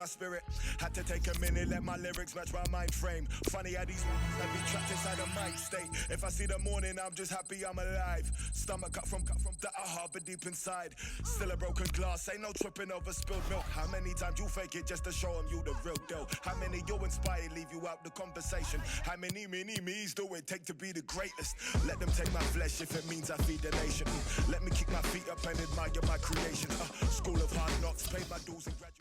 My spirit had to take a minute, let my lyrics match my mind frame. Funny how these I be trapped inside a mind state. If I see the morning, I'm just happy I'm alive. Stomach cut from that I harbor deep inside. Still a broken glass, ain't no tripping over spilled milk. How many times you fake it just to show them you the real deal? How many you inspire leave you out the conversation? How many me's do it take to be the greatest? Let them take my flesh if it means I feed the nation. Let me kick my feet up and admire my creation. School of hard knocks, paid my dues and graduate.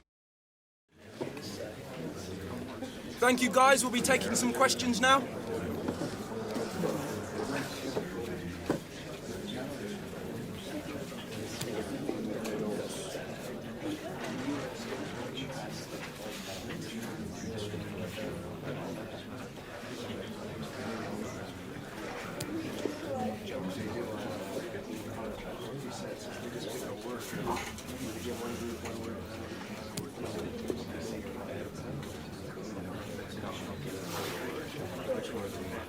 Thank you, guys. We'll be taking some questions now.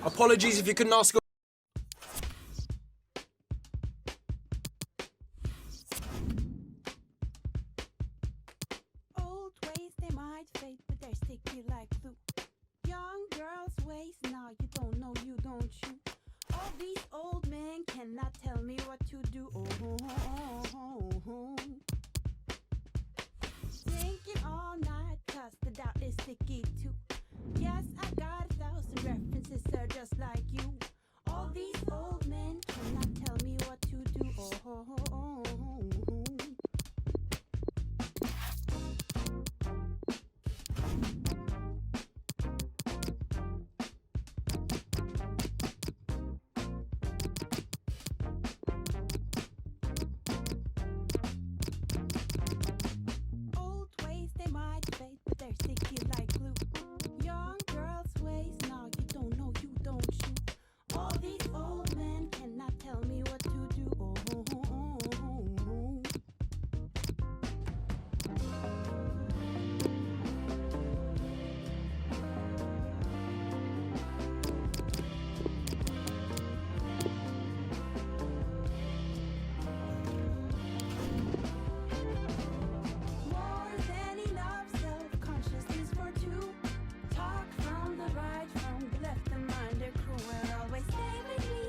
Apologies if you couldn't ask. Old ways they might fade, but they're sticky like glue. Young girls' ways, now you don't know, you don't you. All these old men cannot tell me what to do. Thinking all night, cause the doubt is sticky too. Yes, I got 1,000 references, they're just like you. All these old men cannot tell me what to do. Old ways they might fade, but they're sticky like glue. Young girls' ways, now you don't know, you don't you. All these old men cannot tell me what to do. More than enough self-consciousness for two. Talk from the right, from the left, the mind, the crew will always stay with me.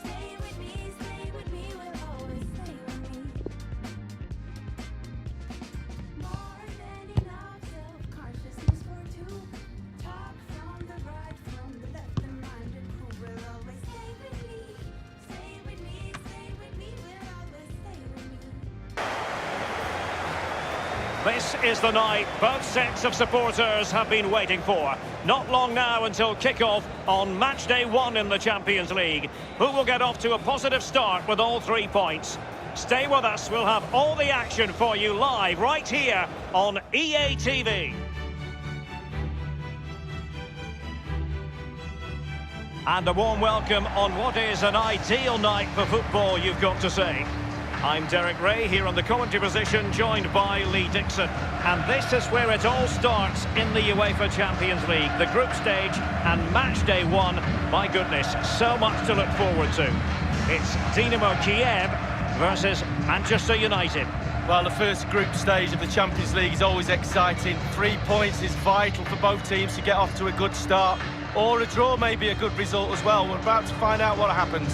Stay with me, stay with me, will always stay with me. More than enough self-consciousness for two. Talk from the right, from the left, the mind, the crew will always stay with me. Stay with me, stay with me, will always stay with me. This is the night both sets of supporters have been waiting for. Not long now until kick-off on match day 1 in the Champions League. Who will get off to a positive start with all 3 points? Stay with us, we'll have all the action for you live right here on EA TV. And a warm welcome on what is an ideal night for football, you've got to say. I'm Derek Ray here on the commentary position, joined by Lee Dixon. And this is where it all starts in the UEFA Champions League. The group stage and match day 1. My goodness, so much to look forward to. It's Dynamo Kiev versus Manchester United. Well, the first group stage of the Champions League is always exciting. 3 points is vital for both teams to get off to a good start. Or a draw may be a good result as well. We're about to find out what happens.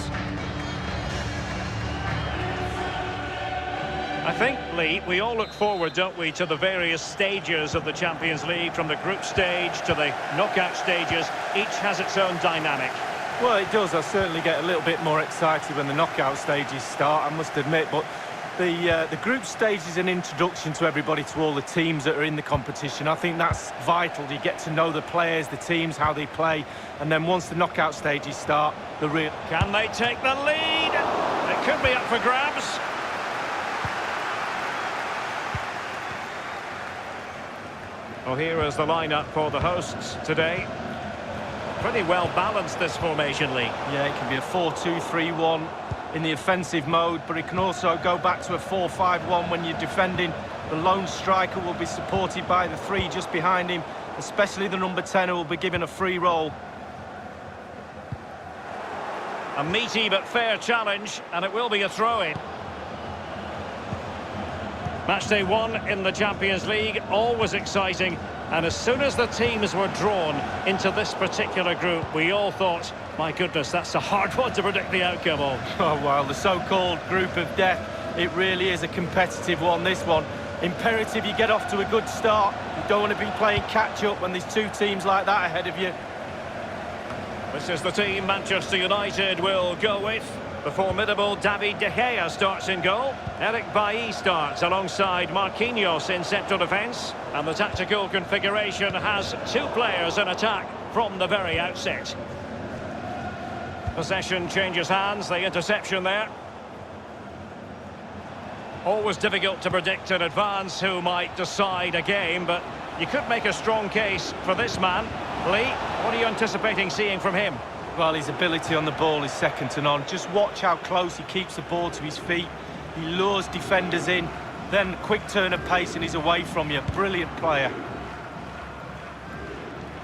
I think, Lee, we all look forward, don't we, to the various stages of the Champions League, from the group stage to the knockout stages. Each has its own dynamic. Well, it does. I certainly get a little bit more excited when the knockout stages start, I must admit. But the group stage is an introduction to everybody, to all the teams that are in the competition. I think that's vital. You get to know the players, the teams, how they play. And then once the knockout stages start, the real... Can they take the lead? It could be up for grabs. Well, here is the lineup for the hosts today. Pretty well balanced, this formation, Lee. Yeah, it can be a 4-2-3-1 in the offensive mode, but it can also go back to a 4-5-1 when you're defending. The lone striker will be supported by the 3 just behind him, especially the number 10, who will be given a free roll. A meaty but fair challenge, and it will be a throw-in. Match day 1 in the Champions League, always exciting. And as soon as the teams were drawn into this particular group, we all thought, my goodness, that's a hard one to predict the outcome of. Oh, well, the so-called group of death, it really is a competitive one, this one. Imperative you get off to a good start. You don't want to be playing catch-up when there's two teams like that ahead of you. This is the team Manchester United will go with. The formidable David De Gea starts in goal. Eric Bailly starts alongside Marquinhos in central defence. And the tactical configuration has two players in attack from the very outset. Possession changes hands, the interception there. Always difficult to predict in advance who might decide a game, but you could make a strong case for this man. Lee, what are you anticipating seeing from him? Well, his ability on the ball is second to none. Just watch how close he keeps the ball to his feet. He lures defenders in, then quick turn of pace and he's away from you. Brilliant player.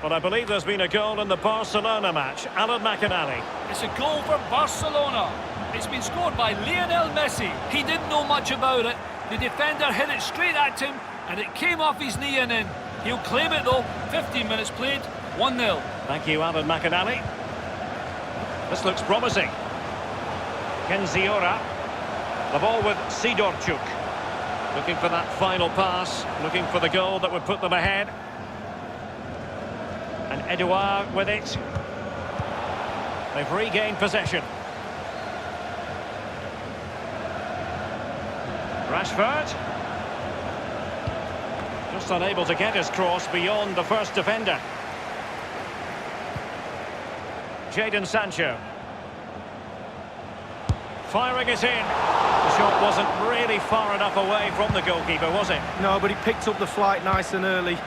But I believe there's been a goal in the Barcelona match. Alan McInally. It's a goal for Barcelona. It's been scored by Lionel Messi. He didn't know much about it. The defender hit it straight at him and it came off his knee and in. He'll claim it though. 15 minutes played, 1-0. Thank you, Alan McInally. This looks promising. Kenziora. The ball with Sidorchuk. Looking for that final pass. Looking for the goal that would put them ahead. And Edouard with it. They've regained possession. Rashford. Just unable to get his cross beyond the first defender. Jadon Sancho. Firing it in. The shot wasn't really far enough away from the goalkeeper, was it? No, but he picked up the flight nice and early.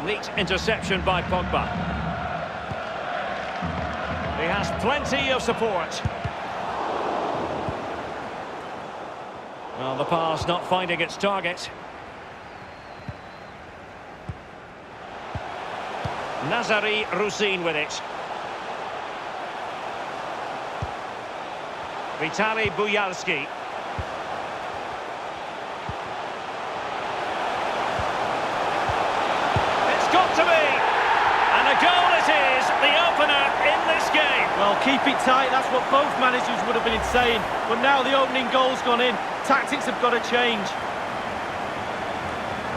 Neat interception by Pogba. He has plenty of support. Well, the pass not finding its target. Nazari Rusin with it. Vitali Buyalski. It's got to be! And a goal it is, the opener in this game. Well, keep it tight, that's what both managers would have been saying. But now the opening goal's gone in. Tactics have got to change.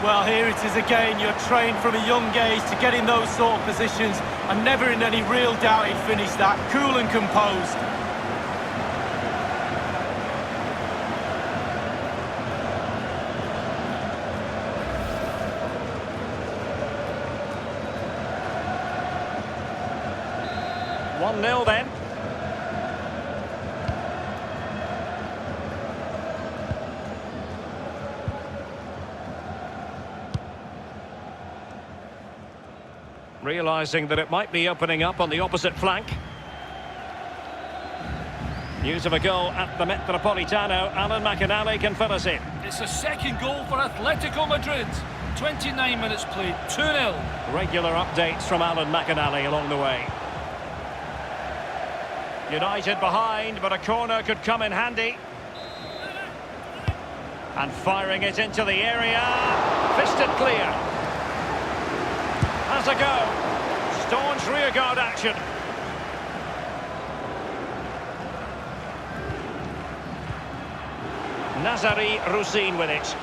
Well, here it is again. You're trained from a young age to get in those sort of positions, and never in any real doubt he'd finish that. Cool and composed. One 1-0 then. Realising that it might be opening up on the opposite flank. News of a goal at the Metropolitano. Alan McInally can fill us in. It's a second goal for Atletico Madrid. 29 minutes played, 2-0. Regular updates from Alan McInally along the way. United behind, but a corner could come in handy. And firing it into the area. Fisted clear. Has a go. Staunch rearguard action. Nazari Rusin with it.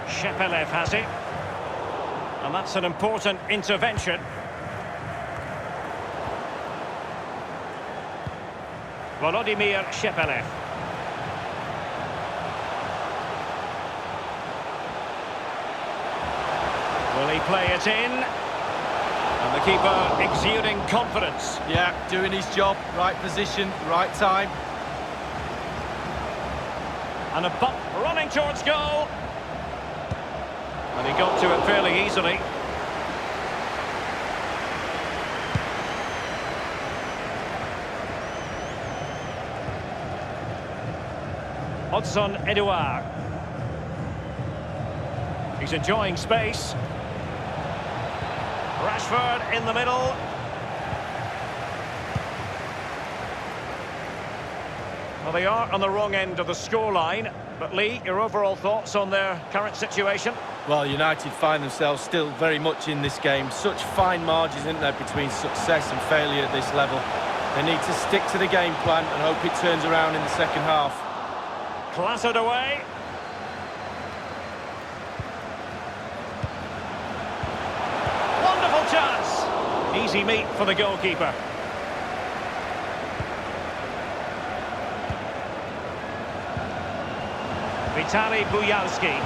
Shepelev has it. And that's an important intervention. Volodymyr Shepelev. Will he play it in? And the keeper exuding confidence. Yeah, doing his job, right position, right time. And a bump running towards goal. And he got to it fairly easily. Hudson Edouard. He's enjoying space. Rashford in the middle. Well, they are on the wrong end of the scoreline. But Lee, your overall thoughts on their current situation? Well, United find themselves still very much in this game. Such fine margins, isn't there, between success and failure at this level. They need to stick to the game plan and hope it turns around in the second half. Clattered away. Wonderful chance. Easy meat for the goalkeeper. Vitaly Bujalski.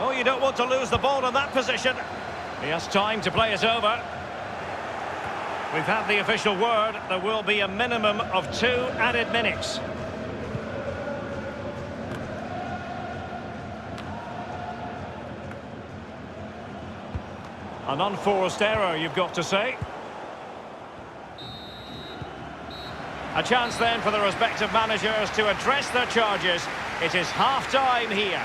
Oh, you don't want to lose the ball in that position. He has time to play it over. We've had the official word. There will be a minimum of 2 added minutes. An unforced error, you've got to say. A chance then for the respective managers to address their charges. It is half-time here.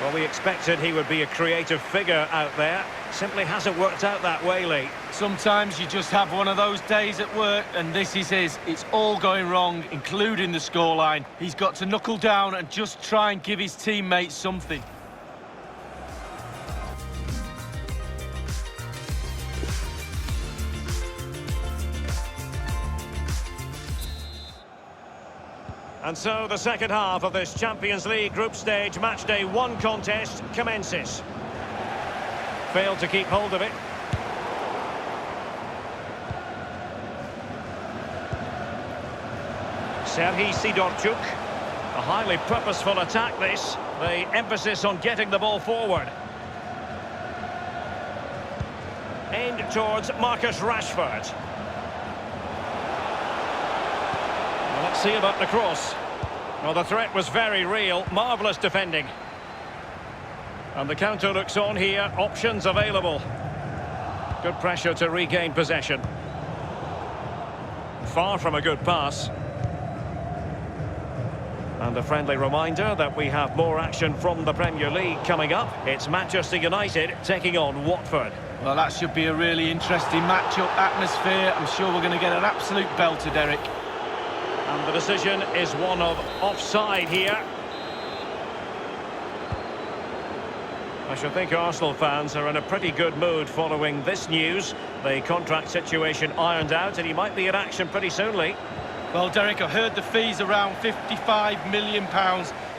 Well, we expected he would be a creative figure out there. Simply hasn't worked out that way, Lee. Sometimes you just have one of those days at work, and this is his. It's all going wrong, including the scoreline. He's got to knuckle down and just try and give his teammates something. And so the second half of this Champions League group stage matchday 1 contest commences. Failed to keep hold of it. Serhii Sidorchuk. A highly purposeful attack this. The emphasis on getting the ball forward. Aimed towards Marcus Rashford. Well, let's see about the cross. Well, the threat was very real. Marvellous defending. And the counter looks on here. Options available. Good pressure to regain possession. Far from a good pass. And a friendly reminder that we have more action from the Premier League coming up. It's Manchester United taking on Watford. Well, that should be a really interesting match-up atmosphere. I'm sure we're going to get an absolute belter, Derek. And the decision is one of offside here. I should think Arsenal fans are in a pretty good mood following this news. The contract situation ironed out, and he might be in action pretty soon, Lee. Well, Derek, I heard the fee's around £55 million.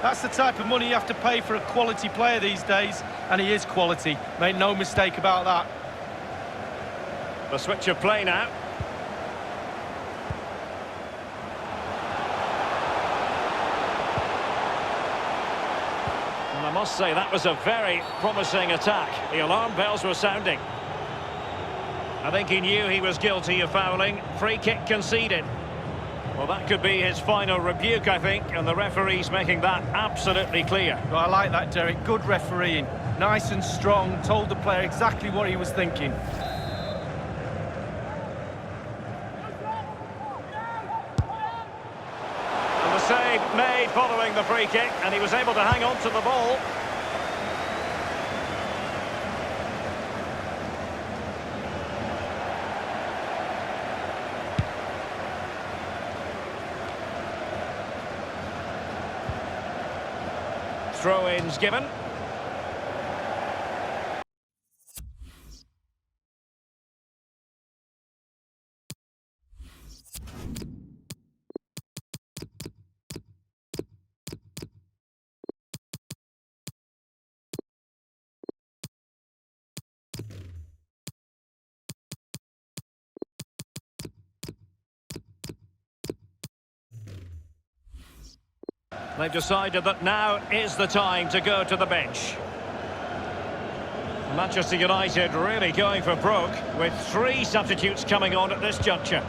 That's the type of money you have to pay for a quality player these days, and he is quality. Make no mistake about that. The switch of play now. And I must say, that was a very promising attack. The alarm bells were sounding. I think he knew he was guilty of fouling. Free kick conceded. Well, that could be his final rebuke, I think, and the referee's making that absolutely clear. Well, I like that, Derek. Good refereeing. Nice and strong. Told the player exactly what he was thinking. And the save made following the free kick, and he was able to hang on to the ball. Throw-ins given. They've decided that now is the time to go to the bench. Manchester United really going for broke, with 3 substitutes coming on at this juncture.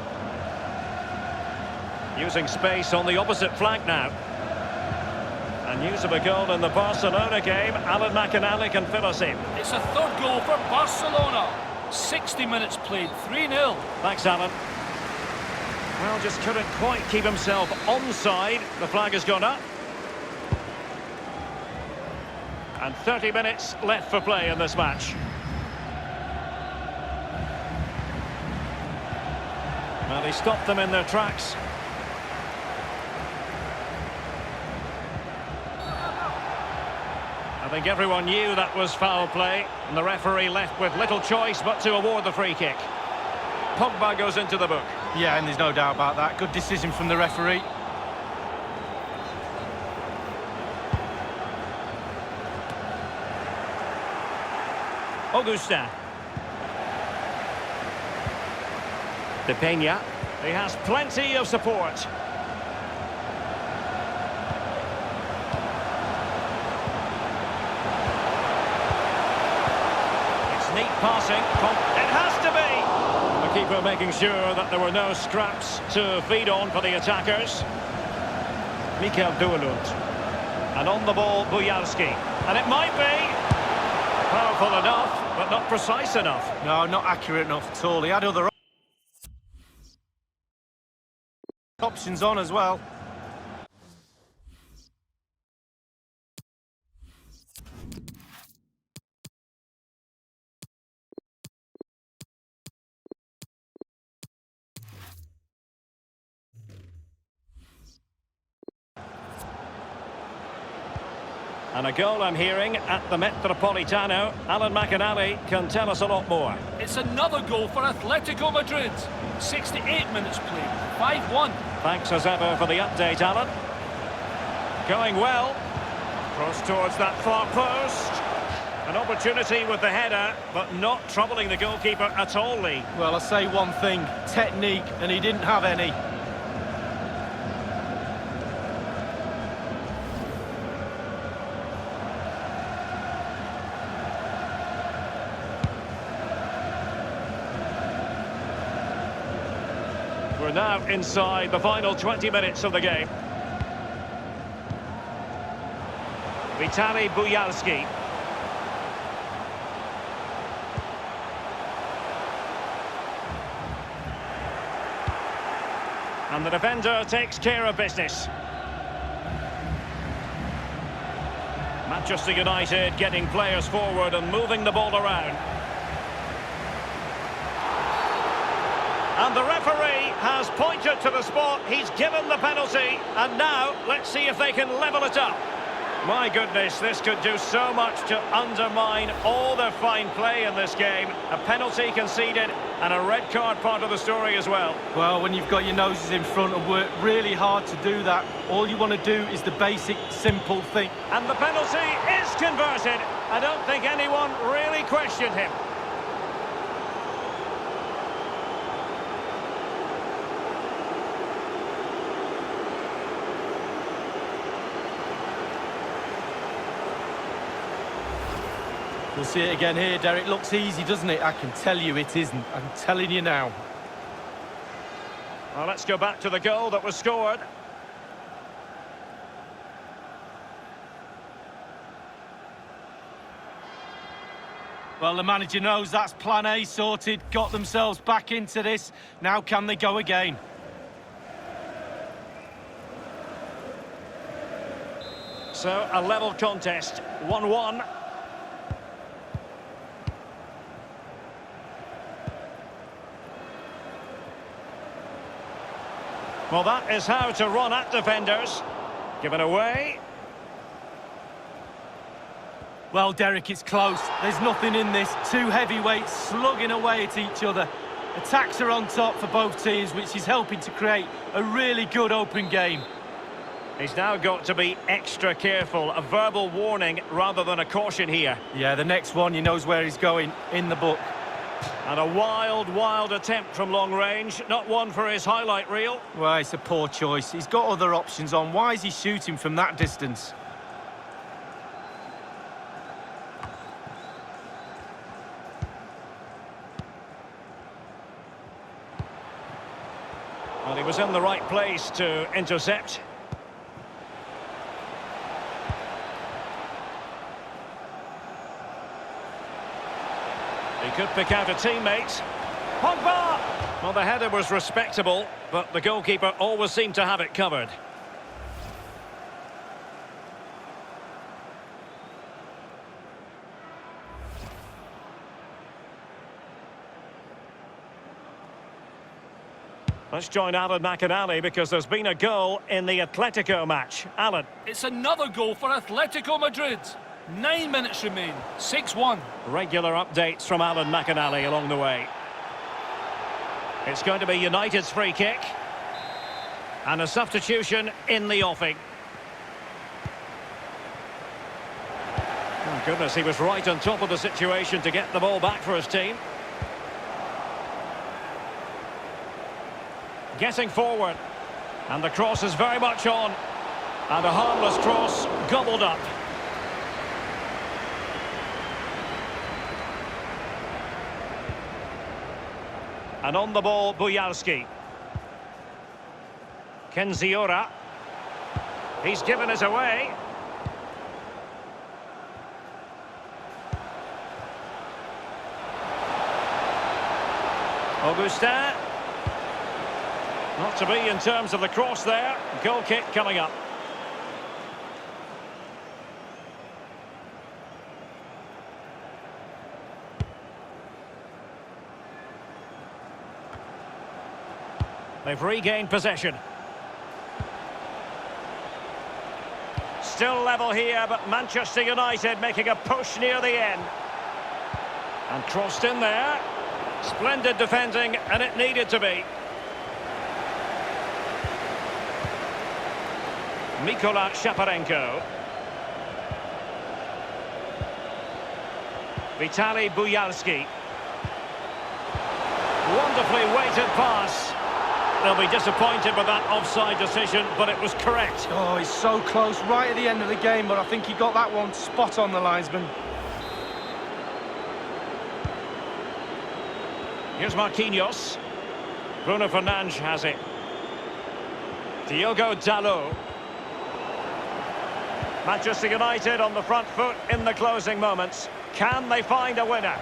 Using space on the opposite flank now. And news of a goal in the Barcelona game. Alan McInally can fill us in. It's a third goal for Barcelona. 60 minutes played, 3-0. Thanks, Alan. Well, just couldn't quite keep himself onside. The flag has gone up. And 30 minutes left for play in this match. Well, he stopped them in their tracks. I think everyone knew that was foul play, and the referee left with little choice but to award the free kick. Pogba goes into the book. Yeah, and there's no doubt about that. Good decision from the referee. Augustin. De Peña. He has plenty of support. It's neat passing. It has to be! The keeper making sure that there were no scraps to feed on for the attackers. Mikel Duelund. And on the ball, Bujalski. And it might be powerful enough, but not precise enough. No, not accurate enough at all. He had other options on as well. And a goal I'm hearing at the Metropolitano. Alan McInally can tell us a lot more. It's another goal for Atletico Madrid. 68 minutes played, 5-1. Thanks as ever for the update, Alan. Going well. Cross towards that far post. An opportunity with the header, but not troubling the goalkeeper at all, Lee. Well, I say one thing, technique, and he didn't have any. We're now inside the final 20 minutes of the game. Vitaly Bujalski. And the defender takes care of business. Manchester United getting players forward and moving the ball around. And the referee has pointed to the spot, he's given the penalty, and now let's see if they can level it up. My goodness, this could do so much to undermine all their fine play in this game. A penalty conceded and a red card part of the story as well. Well, when you've got your noses in front and worked really hard to do that, all you want to do is the basic, simple thing. And the penalty is converted. I don't think anyone really questioned him. We'll see it again here, Derek. Looks easy, doesn't it? I can tell you it isn't. I'm telling you now. Well, let's go back to the goal that was scored. Well, the manager knows that's plan A sorted, got themselves back into this. Now can they go again? So, a level contest, 1-1. Well, that is how to run at defenders. Given away. Well, Derek, it's close. There's nothing in this. Two heavyweights slugging away at each other. Attacks are on top for both teams, which is helping to create a really good open game. He's now got to be extra careful. A verbal warning rather than a caution here. Yeah, the next one, he knows where he's going, in the book. And a wild attempt from long range. Not one for his highlight reel. Well, it's a poor choice. He's got other options on. Why is he shooting from that distance? Well, he was in the right place to intercept. He could pick out a teammate. Pogba! Well, the header was respectable, but the goalkeeper always seemed to have it covered. Let's join Alan McInally because there's been a goal in the Atletico match. Alan. It's another goal for Atletico Madrid. 9 minutes remain. 6-1. Regular updates from Alan McInally along the way. It's going to be United's free kick. And a substitution in the offing. Oh, goodness, he was right on top of the situation to get the ball back for his team. Getting forward. And the cross is very much on. And a harmless cross gobbled up. And on the ball, Bujalski. Kenziora. He's given it away. Augustin. Not to be in terms of the cross there. Goal kick coming up. They've regained possession. Still level here, but Manchester United making a push near the end. And crossed in there. Splendid defending, and it needed to be. Mikola Shaparenko. Vitaly Bujalski. Wonderfully weighted pass. They'll be disappointed with that offside decision, but it was correct. Oh, he's so close, right at the end of the game, but I think he got that one spot on, the linesman. Here's Marquinhos. Bruno Fernandes has it. Diogo Dalot. Manchester United on the front foot in the closing moments. Can they find a winner?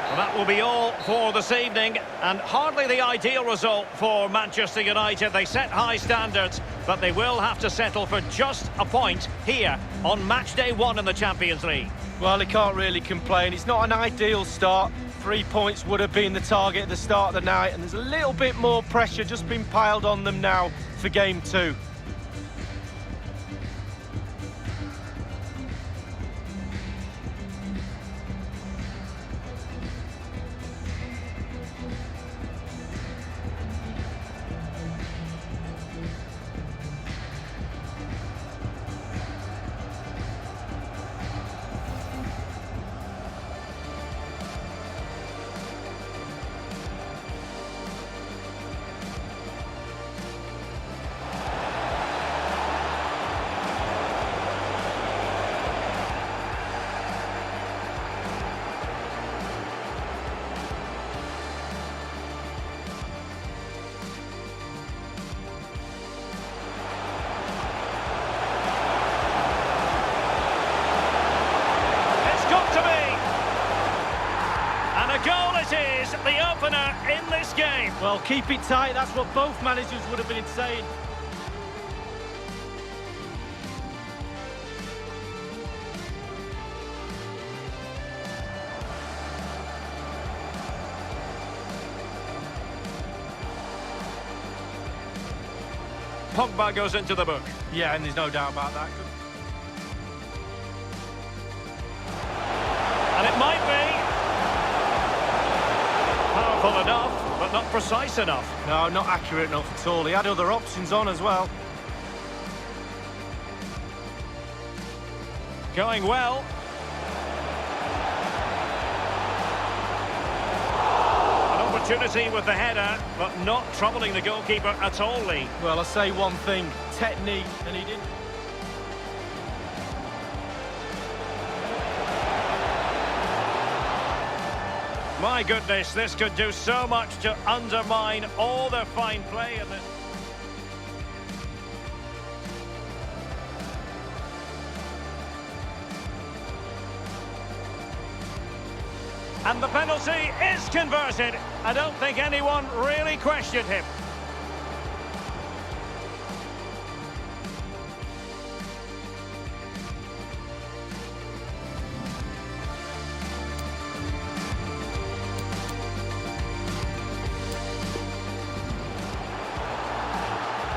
Well, that will be all for this evening, and hardly the ideal result for Manchester United. They set high standards, but they will have to settle for just a point here on match day 1 in the Champions League. Well, he can't really complain. It's not an ideal start. 3 points would have been the target at the start of the night, and there's a little bit more pressure just been piled on them now for game 2. The opener in this game. Well, keep it tight, that's what both managers would have been saying. Pogba goes into the book. Yeah, and there's no doubt about that. And it might be. Powerful enough, but not precise enough. No, not accurate enough at all. He had other options on as well. Going well. An opportunity with the header, but not troubling the goalkeeper at all, Lee. Well, I say one thing, technique, and he didn't. My goodness, this could do so much to undermine all their fine play in this. And the penalty is converted. I don't think anyone really questioned him.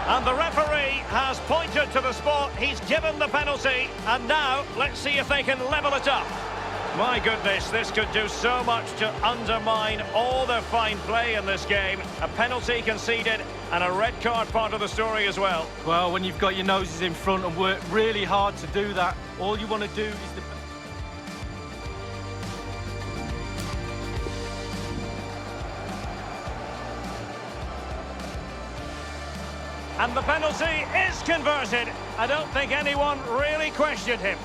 And the referee has pointed to the spot, he's given the penalty, and now let's see if they can level it up. My goodness, this could do so much to undermine all the fine play in this game. A penalty conceded and a red card part of the story as well. Well, when you've got your noses in front and work really hard to do that, all you want to do is And the penalty is converted. I don't think anyone really questioned him.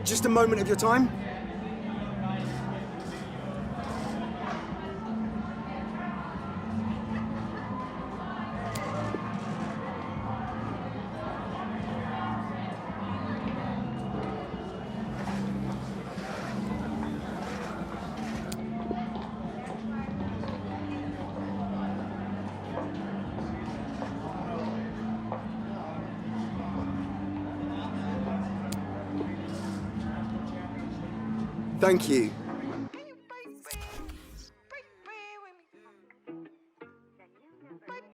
Just a moment of your time. Thank you.